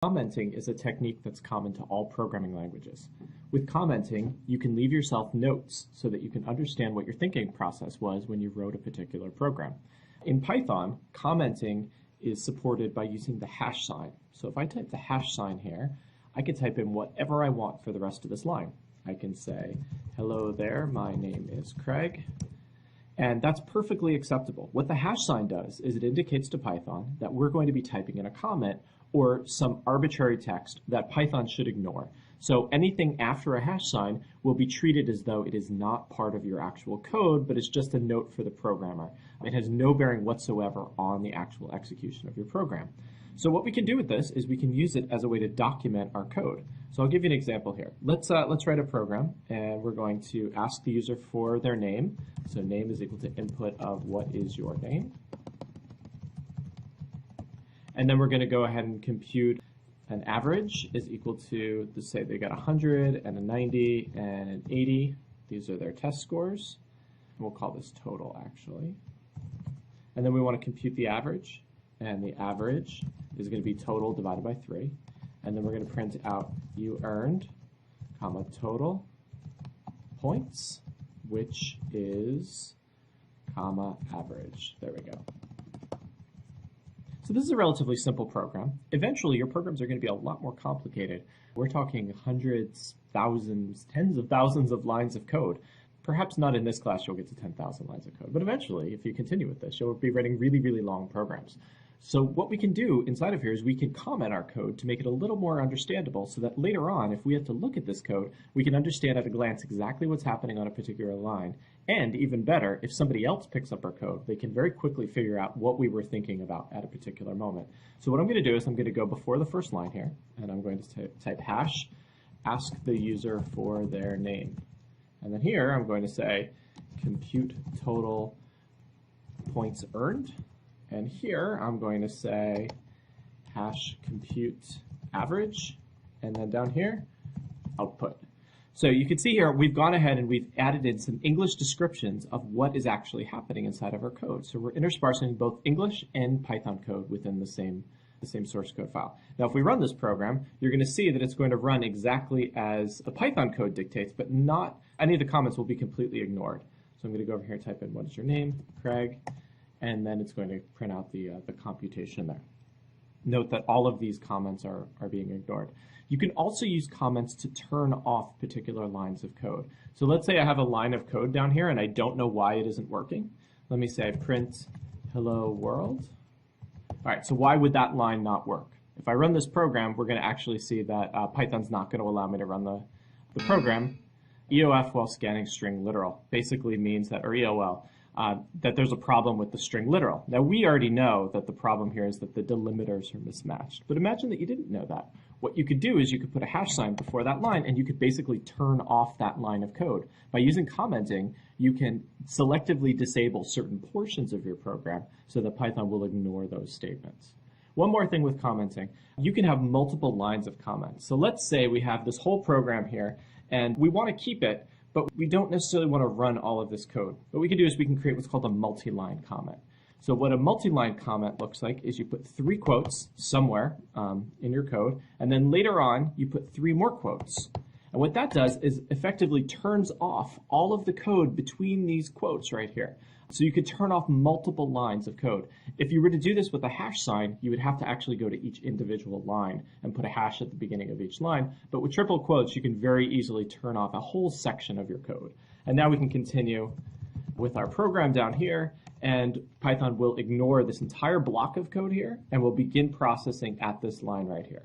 Commenting is a technique that's common to all programming languages. With commenting, you can leave yourself notes so that you can understand what your thinking process was when you wrote a particular program. In Python, commenting is supported by using the hash sign. So if I type the hash sign here, I can type in whatever I want for the rest of this line. I can say, hello there, my name is Craig. And that's perfectly acceptable. What the hash sign does is it indicates to Python that we're going to be typing in a comment or some arbitrary text that Python should ignore. So anything after a hash sign will be treated as though it is not part of your actual code, but is just a note for the programmer. It has no bearing whatsoever on the actual execution of your program. So what we can do with this is we can use it as a way to document our code. So I'll give you an example here. Let's write a program, and we're going to ask the user for their name. So name is equal to input of what is your name. And then we're going to go ahead and compute an average is equal to, let's say they got 100 and a 90 and an 80. These are their test scores. And we'll call this total, actually. And then we want to compute the average. And the average is going to be total divided by 3. And then we're going to print out you earned, comma, total points, which is, comma, average. There we go. So this is a relatively simple program. Eventually, your programs are going to be a lot more complicated. We're talking hundreds, thousands, tens of thousands of lines of code. Perhaps not in this class you'll get to 10,000 lines of code, but eventually, if you continue with this, you'll be writing really, really long programs. So what we can do inside of here is we can comment our code to make it a little more understandable so that later on, if we have to look at this code, we can understand at a glance exactly what's happening on a particular line. And even better, if somebody else picks up our code, they can very quickly figure out what we were thinking about at a particular moment. So what I'm going to do is I'm going to go before the first line here, and I'm going to type hash, ask the user for their name. And then here I'm going to say compute total points earned. And here I'm going to say hash compute average, and then down here, output. So you can see here we've gone ahead and we've added in some English descriptions of what is actually happening inside of our code. So we're interspersing both English and Python code within the same source code file. Now if we run this program, you're going to see that it's going to run exactly as the Python code dictates, but not any of the comments will be completely ignored. So I'm going to go over here and type in what is your name, Craig, and then it's going to print out the computation there. Note that all of these comments are being ignored. You can also use comments to turn off particular lines of code. So let's say I have a line of code down here and I don't know why it isn't working. Let me say print hello world. All right, so why would that line not work? If I run this program, we're going to actually see that Python's not going to allow me to run the program. EOF while scanning string literal basically means that, or EOL, that there's a problem with the string literal. Now we already know that the problem here is that the delimiters are mismatched, but imagine that you didn't know that. What you could do is you could put a hash sign before that line and you could basically turn off that line of code. By using commenting, you can selectively disable certain portions of your program so that Python will ignore those statements. One more thing with commenting, you can have multiple lines of comments. So let's say we have this whole program here and we want to keep it, but we don't necessarily want to run all of this code. What we can do is we can create what's called a multi-line comment. So what a multi-line comment looks like is you put 3 quotes somewhere in your code, and then later on you put 3 more quotes. And what that does is effectively turns off all of the code between these quotes right here. So you could turn off multiple lines of code. If you were to do this with a hash sign, you would have to actually go to each individual line and put a hash at the beginning of each line. But with triple quotes, you can very easily turn off a whole section of your code. And now we can continue with our program down here, and Python will ignore this entire block of code here and will begin processing at this line right here.